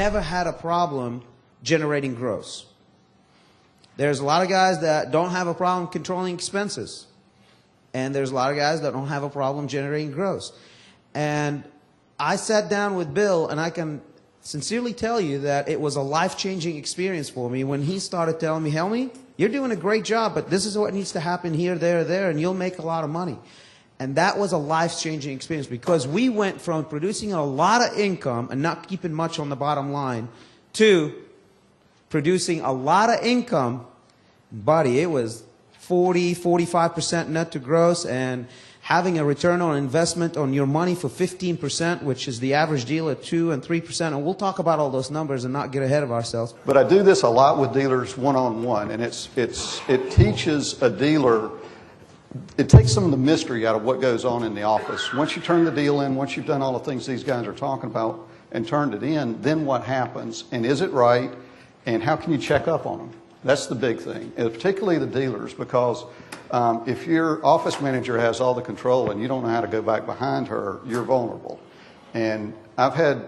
never had a problem generating gross. There's a lot of guys that don't have a problem controlling expenses. And there's a lot of guys that don't have a problem generating gross. And I sat down with Bill, and I can sincerely tell you that it was a life-changing experience for me when he started telling me, Helmy, you're doing a great job, but this is what needs to happen here, there, and you'll make a lot of money. And that was a life-changing experience because we went from producing a lot of income and not keeping much on the bottom line to producing a lot of income. Buddy, it was 40, 45% net to gross, and having a return on investment on your money for 15%, which is the average deal at 2 and 3%. And we'll talk about all those numbers and not get ahead of ourselves. But I do this a lot with dealers one-on-one, and it teaches a dealer, it takes some of the mystery out of what goes on in the office. Once you turn the deal in, once you've done all the things these guys are talking about and turned it in, then what happens? And is it right? And how can you check up on them? That's the big thing, and particularly the dealers, because if your office manager has all the control and you don't know how to go back behind her, you're vulnerable. And I've had,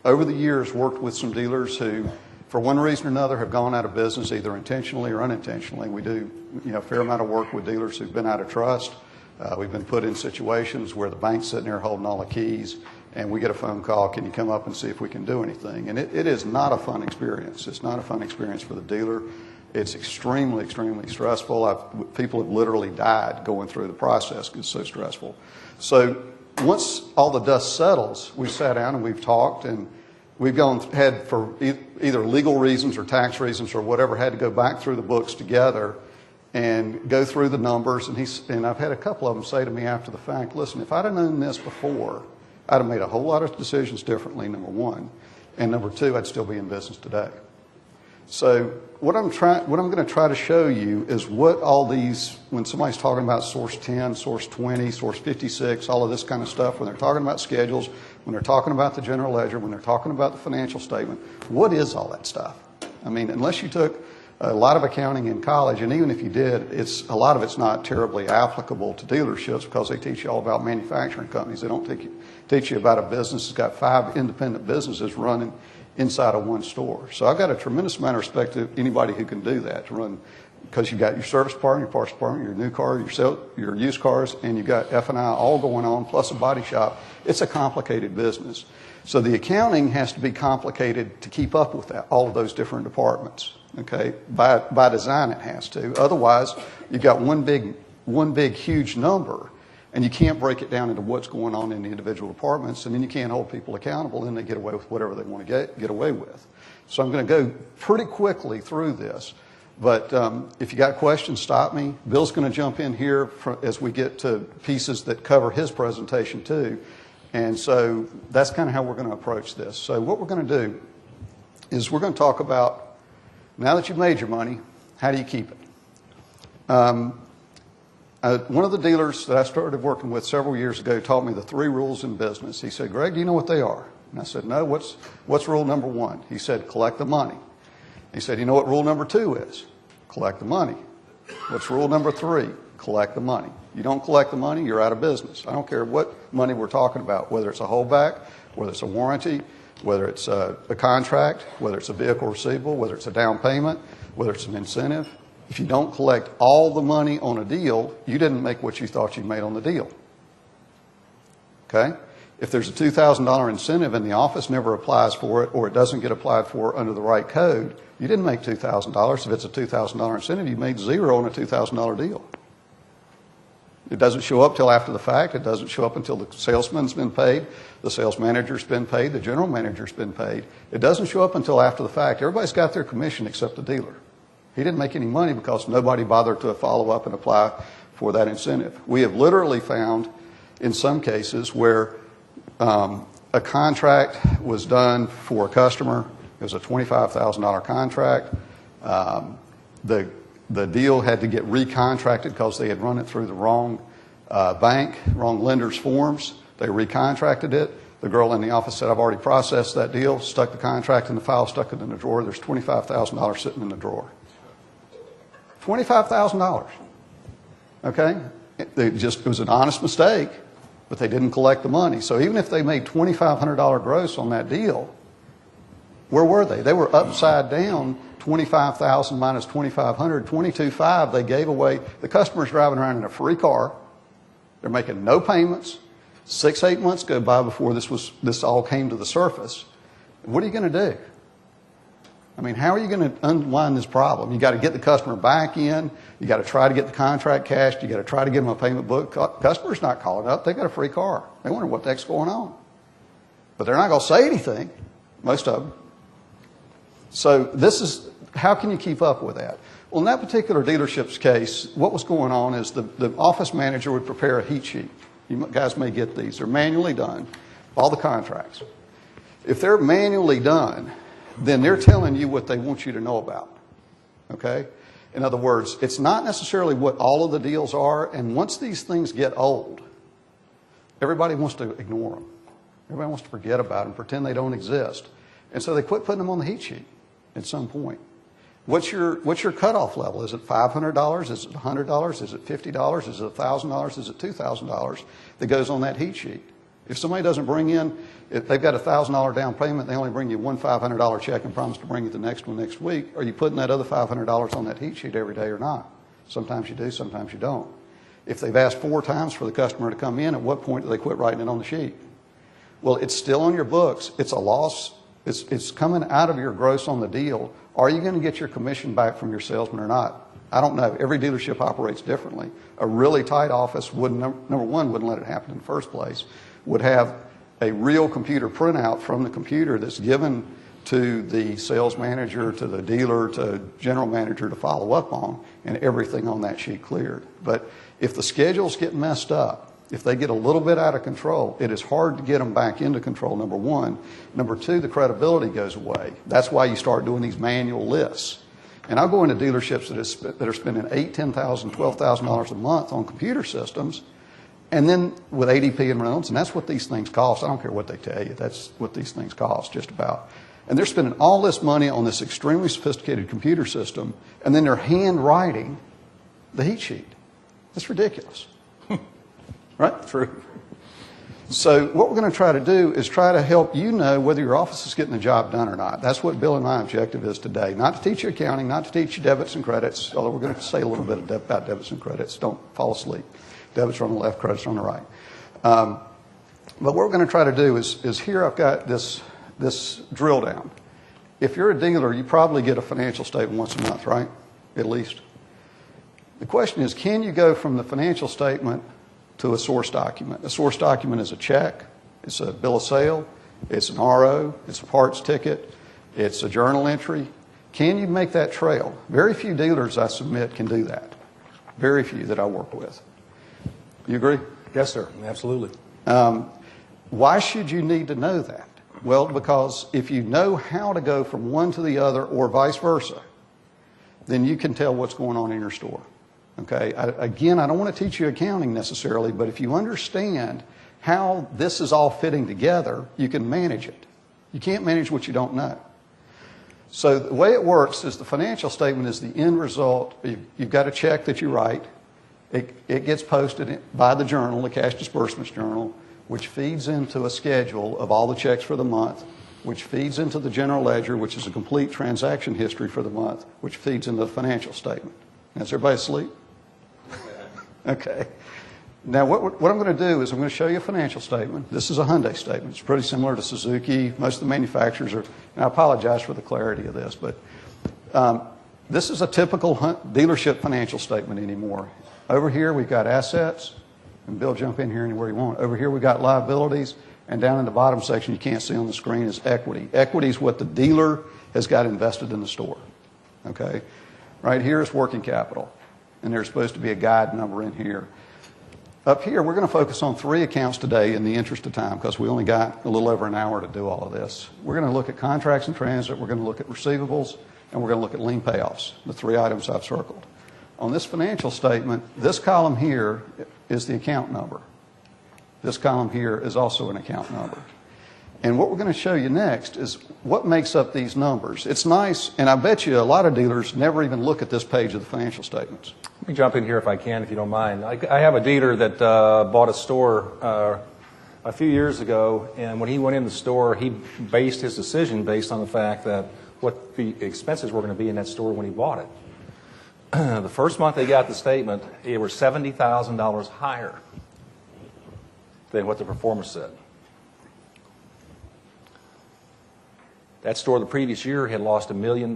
over the years, worked with some dealers who, for one reason or another, have gone out of business, either intentionally or unintentionally. We do a fair amount of work with dealers who've been out of trust. We've been put in situations where the bank's sitting there holding all the keys, and we get a phone call, can you come up and see if we can do anything? And it is not a fun experience. It's not a fun experience for the dealer. It's extremely, extremely stressful. People have literally died going through the process because it's so stressful. So once all the dust settles, we sat down and we've talked, and we've had for either legal reasons or tax reasons or whatever, had to go back through the books together and go through the numbers. And I've had a couple of them say to me after the fact, listen, if I'd have known this before, I'd have made a whole lot of decisions differently, number one. And number two, I'd still be in business today. So what I'm going to try to show you is what all these, when somebody's talking about source 10, source 20, source 56, all of this kind of stuff, when they're talking about schedules, when they're talking about the general ledger, when they're talking about the financial statement, what is all that stuff? I mean, unless you took a lot of accounting in college, and even if you did, a lot of it's not terribly applicable to dealerships because they teach you all about manufacturing companies. They don't teach you about a business that's got 5 independent businesses running inside of one store. So I've got a tremendous amount of respect to anybody who can do that, to run, because you've got your service department, your parts department, your new car, your used cars, and you've got F&I all going on, plus a body shop. It's a complicated business. So the accounting has to be complicated to keep up with that, all of those different departments. Okay, by design it has to. Otherwise, you've got one big huge number, and you can't break it down into what's going on in the individual departments, and then you can't hold people accountable, and they get away with whatever they want to get away with. So I'm going to go pretty quickly through this, but if you got questions, stop me. Bill's going to jump in here as we get to pieces that cover his presentation too, and so that's kind of how we're going to approach this. So what we're going to do is we're going to talk about, now that you've made your money, how do you keep it? One of the dealers that I started working with several years ago taught me the 3 rules in business. He said, Greg, do you know what they are? And I said, no, what's rule number 1? He said, collect the money. He said, you know what rule number 2 is? Collect the money. What's rule number 3? Collect the money. You don't collect the money, you're out of business. I don't care what money we're talking about, whether it's a holdback, whether it's a warranty, whether it's a contract, whether it's a vehicle receivable, whether it's a down payment, whether it's an incentive. If you don't collect all the money on a deal, you didn't make what you thought you made on the deal. Okay? If there's a $2,000 incentive and the office never applies for it, or it doesn't get applied for under the right code, you didn't make $2,000. If it's a $2,000 incentive, you made 0 on a $2,000 deal. It doesn't show up till after the fact. It doesn't show up until the salesman's been paid, the sales manager's been paid, the general manager's been paid. It doesn't show up until after the fact. Everybody's got their commission except the dealer. He didn't make any money because nobody bothered to follow up and apply for that incentive. We have literally found in some cases where a contract was done for a customer. It was a $25,000 contract. The deal had to get recontracted because they had run it through the wrong bank, wrong lender's forms. They recontracted it. The girl in the office said, I've already processed that deal, stuck the contract in the file, stuck it in the drawer. There's $25,000 sitting in the drawer. $25,000. Okay? It was an honest mistake, but they didn't collect the money. So even if they made $2,500 gross on that deal, Where were they? They were upside down, 25,000 minus 2,500, 22,500 they gave away. The customer's driving around in a free car. They're making no payments. 6-8 months go by before this all came to the surface. What are you going to do? I mean, how are you going to unwind this problem? You got to get the customer back in. You got to try to get the contract cashed. You got to try to get them a payment book. Customer's not calling up. They got a free car. They wonder what the heck's going on. But they're not going to say anything, most of them. So this is, how can you keep up with that? Well, in that particular dealership's case, what was going on is the office manager would prepare a heat sheet. You guys may get these. They're manually done, all the contracts. If they're manually done, then they're telling you what they want you to know about, okay? In other words, it's not necessarily what all of the deals are, and once these things get old, everybody wants to ignore them. Everybody wants to forget about them, pretend they don't exist. And so they quit putting them on the heat sheet at some point. What's your cutoff level? Is it $500? Is it $100? Is it $50? Is it $1,000? Is it $2,000 that goes on that heat sheet? If somebody doesn't bring in, if they've got a $1,000 down payment, they only bring you one $500 check and promise to bring you the next one next week, are you putting that other $500 on that heat sheet every day or not? Sometimes you do, sometimes you don't. If they've asked 4 times for the customer to come in, at what point do they quit writing it on the sheet? Well, it's still on your books. It's a loss. It's coming out of your gross on the deal. Are you going to get your commission back from your salesman or not? I don't know. Every dealership operates differently. A really tight office wouldn't, number one, wouldn't let it happen in the first place, would have a real computer printout from the computer that's given to the sales manager, to the dealer, to general manager to follow up on, and everything on that sheet cleared. But if the schedules get messed up, if they get a little bit out of control, it is hard to get them back into control, number one. Number two, the credibility goes away. That's why you start doing these manual lists. And I'll go into dealerships that are spending $8,000, $10,000, $12,000 a month on computer systems, and then with ADP and Reynolds, and that's what these things cost. I don't care what they tell you. That's what these things cost, just about. And they're spending all this money on this extremely sophisticated computer system, and then they're handwriting the heat sheet. That's ridiculous. Right? True. So what we're going to try to do is try to help you know whether your office is getting the job done or not. That's what Bill and my objective is today. Not to teach you accounting, not to teach you debits and credits, although we're going to say a little bit about debits and credits. Don't fall asleep. Debits are on the left, credits are on the right. But what we're going to try to do is here I've got this drill down. If you're a dealer, you probably get a financial statement once a month, right? At least. The question is, can you go from the financial statement to a source document? A source document is a check, it's a bill of sale, it's an RO, it's a parts ticket, it's a journal entry. Can you make that trail? Very few dealers, I submit, can do that. Very few that I work with. You agree? Yes, sir. Absolutely. Why should you need to know that? Well, because if you know how to go from one to the other or vice versa, then you can tell what's going on in your store. Okay, again, I don't want to teach you accounting necessarily, but if you understand how this is all fitting together, you can manage it. You can't manage what you don't know. So the way it works is the financial statement is the end result. You've got a check that you write. It gets posted by the journal, the cash disbursements journal, which feeds into a schedule of all the checks for the month, which feeds into the general ledger, which is a complete transaction history for the month, which feeds into the financial statement. Now, is everybody asleep? Okay. Now, what I'm going to do is I'm going to show you a financial statement. This is a Hyundai statement. It's pretty similar to Suzuki. Most of the manufacturers are, and I apologize for the clarity of this, but this is a typical dealership financial statement anymore. Over here, we've got assets, and Bill, jump in here anywhere you want. Over here, we've got liabilities, and down in the bottom section you can't see on the screen is equity. Equity is what the dealer has got invested in the store. Okay? Right here is working capital, and there's supposed to be a guide number in here. Up here, we're going to focus on 3 accounts today in the interest of time because we only got a little over an hour to do all of this. We're going to look at contracts in transit, we're going to look at receivables, and we're going to look at lien payoffs, the 3 items I've circled. On this financial statement, this column here is the account number. This column here is also an account number. And what we're going to show you next is what makes up these numbers. It's nice, and I bet you a lot of dealers never even look at this page of the financial statements. Let me jump in here if I can, if you don't mind. I have a dealer that bought a store a few years ago, and when he went in the store, he based his decision based on the fact that what the expenses were going to be in that store when he bought it. The first month they got the statement, it was $70,000 higher than what the performance said. That store the previous year had lost $1 million.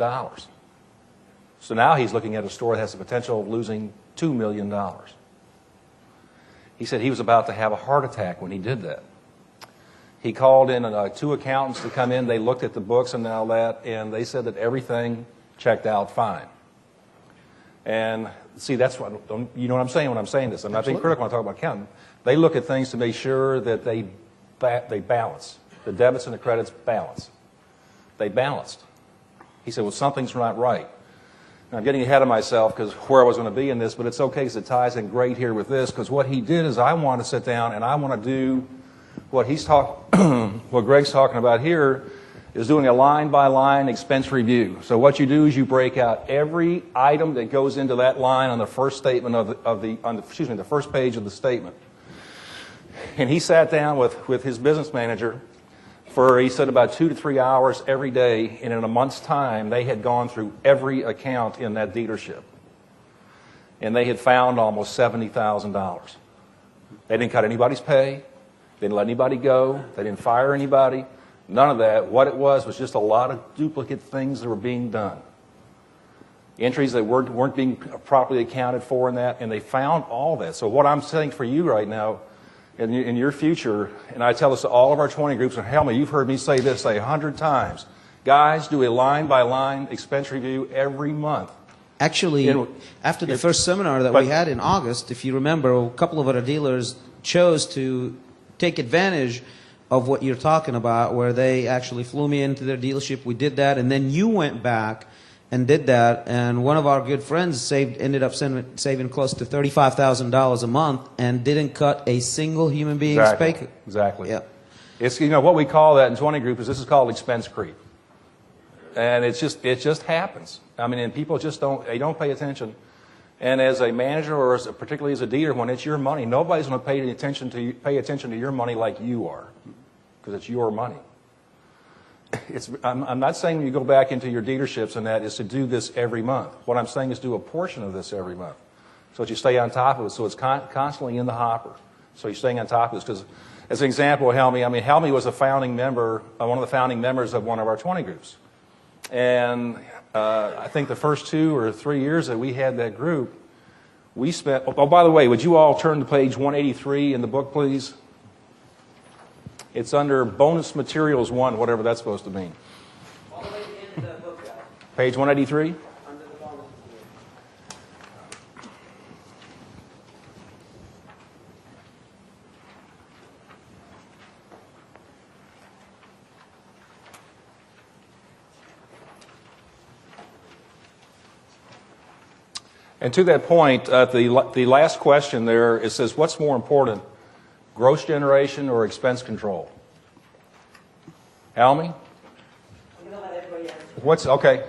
So now he's looking at a store that has the potential of losing $2 million. He said he was about to have a heart attack when he did that. He called in 2 accountants to come in. They looked at the books and all that, and they said that everything checked out fine. And see, that's what, you know what I'm saying when I'm saying this. I'm not being critical when I talk about accounting. They look at things to make sure that they balance. The debits and the credits balance. They balanced. He said, well, something's not right. Now, I'm getting ahead of myself because where I was going to be in this, but it's okay because it ties in great here with this, because what he did is I want to sit down and I want to do what what Greg's talking about here is doing a line-by-line expense review. So what you do is you break out every item that goes into that line on the first statement the first page of the statement. And he sat down with his business manager for, he said, about 2 to 3 hours every day, and in a month's time, they had gone through every account in that dealership. And they had found almost $70,000. They didn't cut anybody's pay. They didn't let anybody go. They didn't fire anybody. None of that. What it was just a lot of duplicate things that were being done. Entries that weren't being properly accounted for in that, and they found all that. So what I'm saying for you right now, in your future, and I tell this to all of our 20 groups, and Helmy, you've heard me say this 100 times. Guys, do a line-by-line expense review every month. Actually, after the first seminar that we had in August, if you remember, a couple of our dealers chose to take advantage of what you're talking about, where they actually flew me into their dealership. We did that, and then you went back and did that, and one of our good friends ended up saving close to $35,000 a month and didn't cut a single human being's pay. Exactly. Yeah. It's, what we call that in 20 group is this is called expense creep. And it just happens. I mean, and people just don't pay attention. And as a manager, or particularly as a dealer, when it's your money, nobody's going to pay attention to your money like you are, because it's your money. I'm not saying when you go back into your dealerships and that is to do this every month. What I'm saying is do a portion of this every month, so that you stay on top of it, so it's constantly in the hopper. So you're staying on top of this. Because, as an example, Helmy, Helmy was a founding member, one of the founding members of one of our 20 groups. And I think the first 2 or 3 years that we had that group, we spent, oh, by the way, would you all turn to page 183 in the book, please? It's under bonus materials 1, whatever that's supposed to mean. All the way to the end of the book, guys. Page 183? Under the bonus material. And to that point, the last question there, it says, what's more important, gross generation or expense control? Almy? Okay.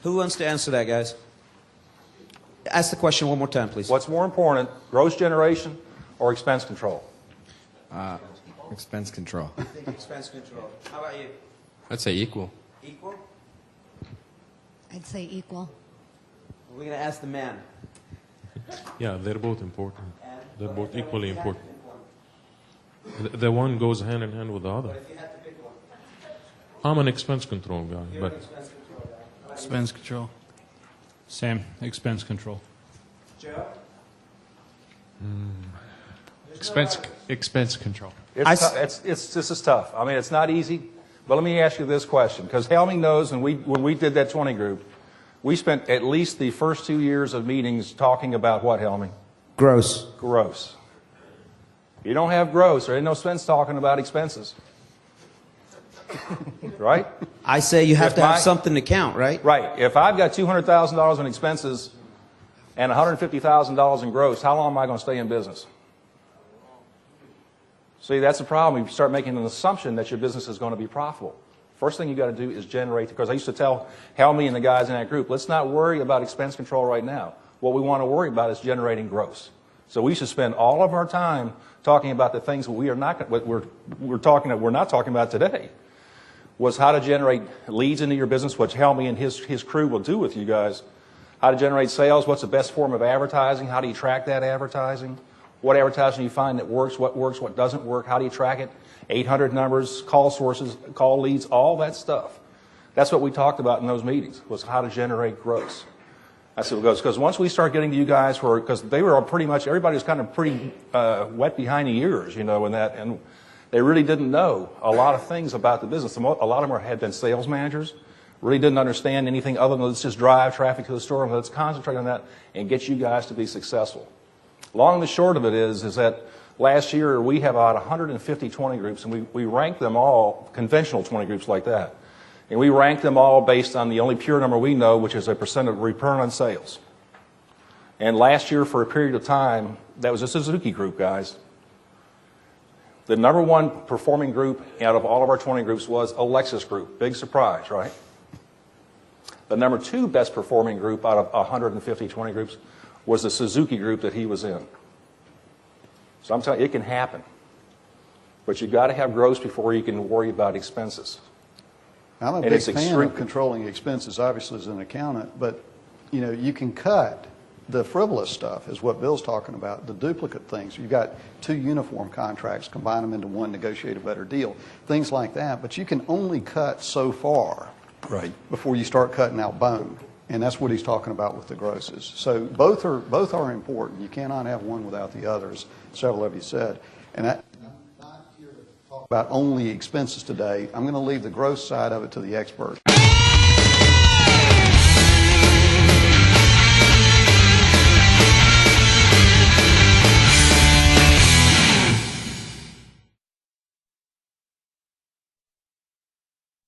Who wants to answer that, guys? Ask the question one more time, please. What's more important, gross generation or expense control? Expense control. I think expense control. How about you? I'd say equal. Equal? I'd say equal. We're going to ask the man. Yeah, they're both important. They're both equally important. The one goes hand in hand with the other. If you had to pick one. I'm an expense control guy, You're but an expense control guy. Expense control. Same. Expense control. Joe? Expense control. This is tough. I mean, it's not easy. But let me ask you this question, because Helmy knows, and when we did that 20 group, we spent at least the first 2 years of meetings talking about what, Helmy? Gross. Gross. You don't have gross. There ain't no sense talking about expenses. Right? I say you have to have something to count, right? Right. If I've got $200,000 in expenses and $150,000 in gross, how long am I going to stay in business? See, that's the problem. You start making an assumption that your business is going to be profitable. First thing you got to do is generate, because I used to tell Helmy and the guys in that group, let's not worry about expense control right now. What we want to worry about is generating gross. So we should spend all of our time talking about the things we're not talking about today. Was how to generate leads into your business, which Helmy and his crew will do with you guys. How to generate sales, what's the best form of advertising, how do you track that advertising? What advertising you find that works, what doesn't work, how do you track it? 800 numbers, call sources, call leads, all that stuff. That's what we talked about in those meetings, was how to generate gross. That's what it goes. Because once we start getting to you guys, because they were all pretty much, everybody was kind of pretty wet behind the ears, in that, and they really didn't know a lot of things about the business. A lot of them had been sales managers, really didn't understand anything other than let's just drive traffic to the store and let's concentrate on that and get you guys to be successful. Long and the short of it is that last year we have about 150 20 groups, and we ranked them all, conventional 20 groups like that. And we ranked them all based on the only pure number we know, which is a percent of return on sales. And last year, for a period of time, that was a Suzuki group, guys. The number one performing group out of all of our 20 groups was a Lexus group. Big surprise, right? The number two best performing group out of 150 20 groups was the Suzuki group that he was in. So I'm telling you, it can happen. But you've got to have gross before you can worry about expenses. I'm a big fan of controlling expenses, obviously, as an accountant, but you can cut the frivolous stuff, is what Bill's talking about, the duplicate things. You've got 2 uniform contracts, combine them into one, negotiate a better deal, things like that. But you can only cut so far before you start cutting out bone. And that's what he's talking about with the grosses. So both are important. You cannot have one without the others, several of you said. And I'm not here to talk about only expenses today. I'm going to leave the gross side of it to the expert.